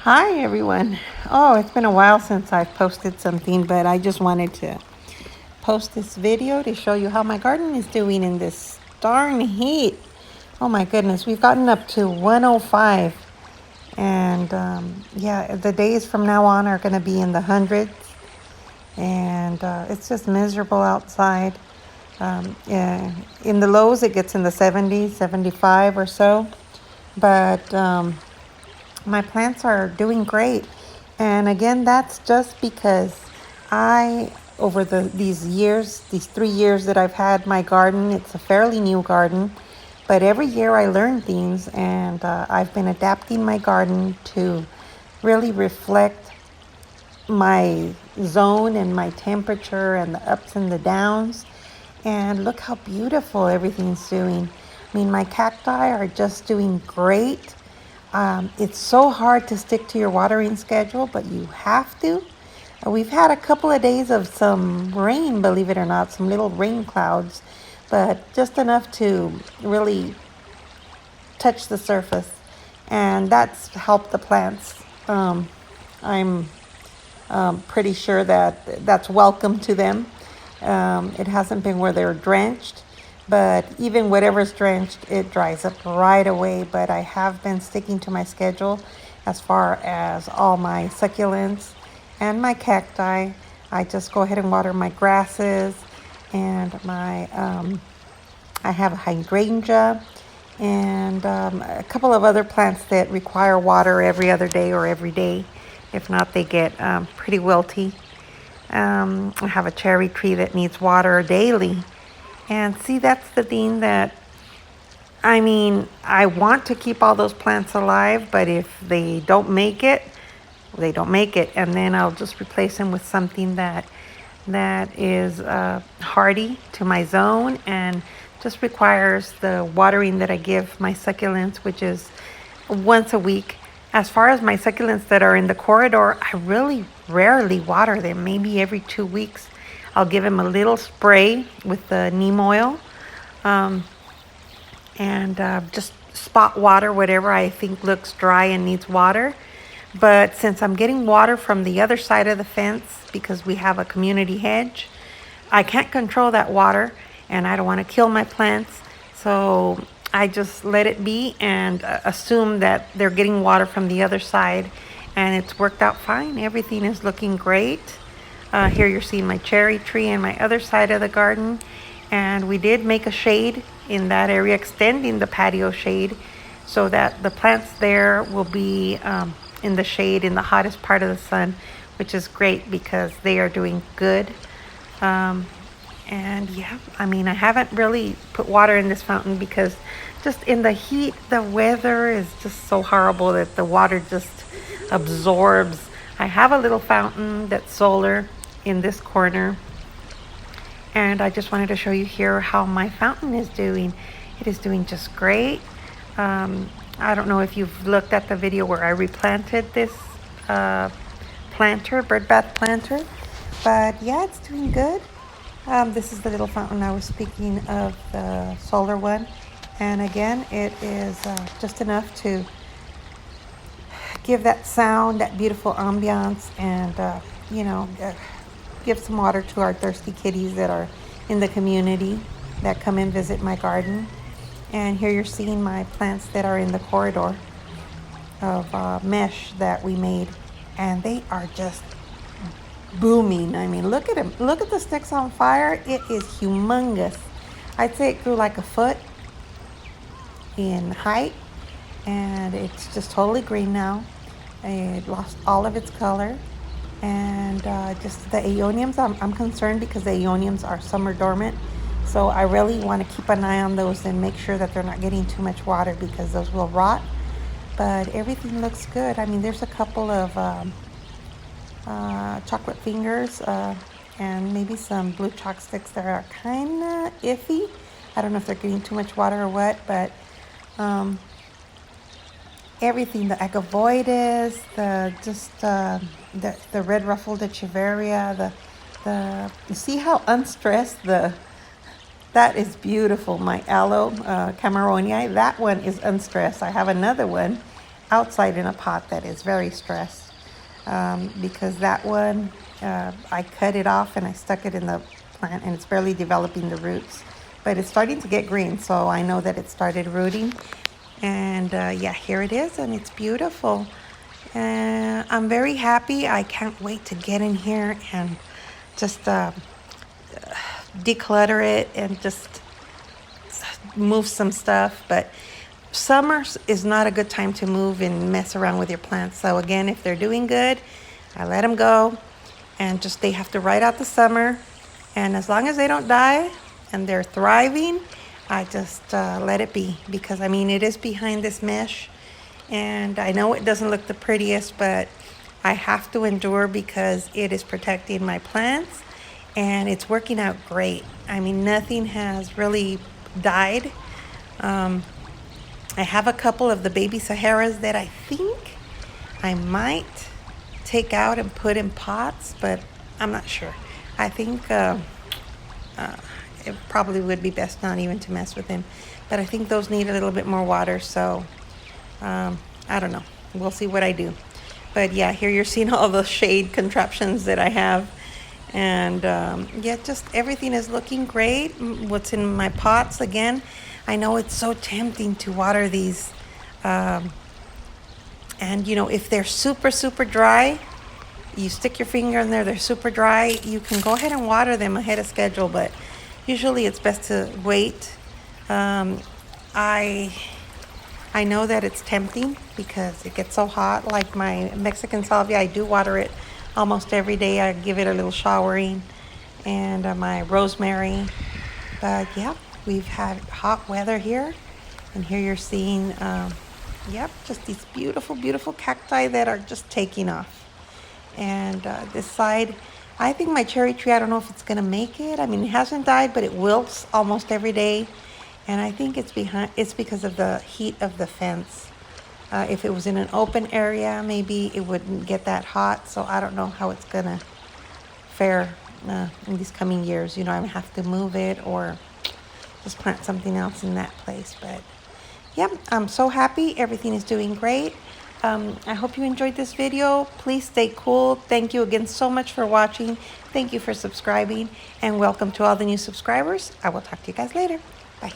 Hi everyone. Oh, it's been a while since I've posted something, but I just wanted to post this video to show you how my garden is doing in this darn heat. Oh my goodness, we've gotten up to 105, and yeah, the days from now on are going to be in the hundreds, and it's just miserable outside. Yeah, in the lows, it gets in the 70s, 75 or so, but my plants are doing great. And again, that's just because over these years, these 3 years that I've had my garden, it's a fairly new garden, but every year I learn things, and I've been adapting my garden to really reflect my zone and my temperature and the ups and the downs. And look how beautiful everything's doing. I mean, my cacti are just doing great. It's so hard to stick to your watering schedule, but you have to. We've had a couple of days of some rain, believe it or not, some little rain clouds, but just enough to really touch the surface. And that's helped the plants. I'm pretty sure that that's welcome to them. It hasn't been where they're drenched, but even whatever's drenched, it dries up right away. But I have been sticking to my schedule as far as all my succulents and my cacti. I just go ahead and water my grasses and I have a hydrangea and a couple of other plants that require water every other day or every day. If not, they get pretty wilty. I have a cherry tree that needs water daily. And see, that's the thing that, I mean, I want to keep all those plants alive, but if they don't make it, they don't make it. And then I'll just replace them with something that is hardy to my zone and just requires the watering that I give my succulents, which is once a week. As far as my succulents that are in the corridor, I really rarely water them. Maybe every 2 weeks, I'll give them a little spray with the neem oil, and just spot water whatever I think looks dry and needs water. But since I'm getting water from the other side of the fence because we have a community hedge, I can't control that water, and I don't want to kill my plants. So I just let it be and assume that they're getting water from the other side, and it's worked out fine. Everything is looking great. Here you're seeing my cherry tree and my other side of the garden, and we did make a shade in that area, extending the patio shade so that the plants there will be in the shade in the hottest part of the sun, which is great because they are doing good. And yeah, I mean, I haven't really put water in this fountain because just in the heat, the weather is just so horrible that the water just absorbs. I have a little fountain that's solar in this corner, and I just wanted to show you here how my fountain is doing. It is doing just great. I don't know if you've looked at the video where I replanted this bird bath planter, but yeah, it's doing good. This is the little fountain I was speaking of, the solar one. And again, it is just enough to give that sound, that beautiful ambiance, and, give some water to our thirsty kitties that are in the community that come and visit my garden. And here you're seeing my plants that are in the corridor of mesh that we made. And they are just booming. I mean, look at them. Look at the sticks on fire. It is humongous. I'd say it grew like a foot in height, and it's just totally green now. It lost all of its color, and just the aeoniums, I'm concerned because the aeoniums are summer dormant, so I really want to keep an eye on those and make sure that they're not getting too much water because those will rot. But everything looks good. I mean, there's a couple of chocolate fingers and maybe some blue chalk sticks that are kind of iffy. I don't know if they're getting too much water or what, but everything, the agavoides, the red ruffled echeveria, you see how unstressed that is beautiful. My aloe Cameronia, that one is unstressed. I have another one outside in a pot that is very stressed, because that one, I cut it off and I stuck it in the plant and it's barely developing the roots. But it's starting to get green, so I know that it started rooting. And yeah, here it is, and it's beautiful. I'm very happy. I can't wait to get in here and just declutter it and just move some stuff. But summer is not a good time to move and mess around with your plants. So again, if they're doing good, I let them go, and just they have to ride out the summer. And as long as they don't die and they're thriving, I just let it be, because I mean, it is behind this mesh, and I know it doesn't look the prettiest, but I have to endure because it is protecting my plants, and it's working out great. I mean, nothing has really died. I have a couple of the baby Saharas that I think I might take out and put in pots, but I'm not sure. I think it probably would be best not even to mess with them. But I think those need a little bit more water, so I don't know. We'll see what I do. But yeah, here you're seeing all the shade contraptions that I have. And yeah, just everything is looking great. What's in my pots, again, I know it's so tempting to water these. And you know, if they're super dry, you stick your finger in there, they're super dry, you can go ahead and water them ahead of schedule, but usually it's best to wait. I know that it's tempting because it gets so hot. Like my Mexican salvia, I do water it almost every day. I give it a little showering, and my rosemary. But yeah, we've had hot weather here, and here you're seeing, yep, just these beautiful cacti that are just taking off. And this side, I think my cherry tree, I don't know if it's gonna make it. I mean, it hasn't died, but it wilts almost every day. And I think it's because of the heat of the fence. If it was in an open area, maybe it wouldn't get that hot. So I don't know how it's gonna fare in these coming years. You know, I would have to move it or just plant something else in that place. But yep, I'm so happy. Everything is doing great. I hope you enjoyed this video. Please stay cool. Thank you again so much for watching. Thank you for subscribing, and welcome to all the new subscribers. I will talk to you guys later. Bye.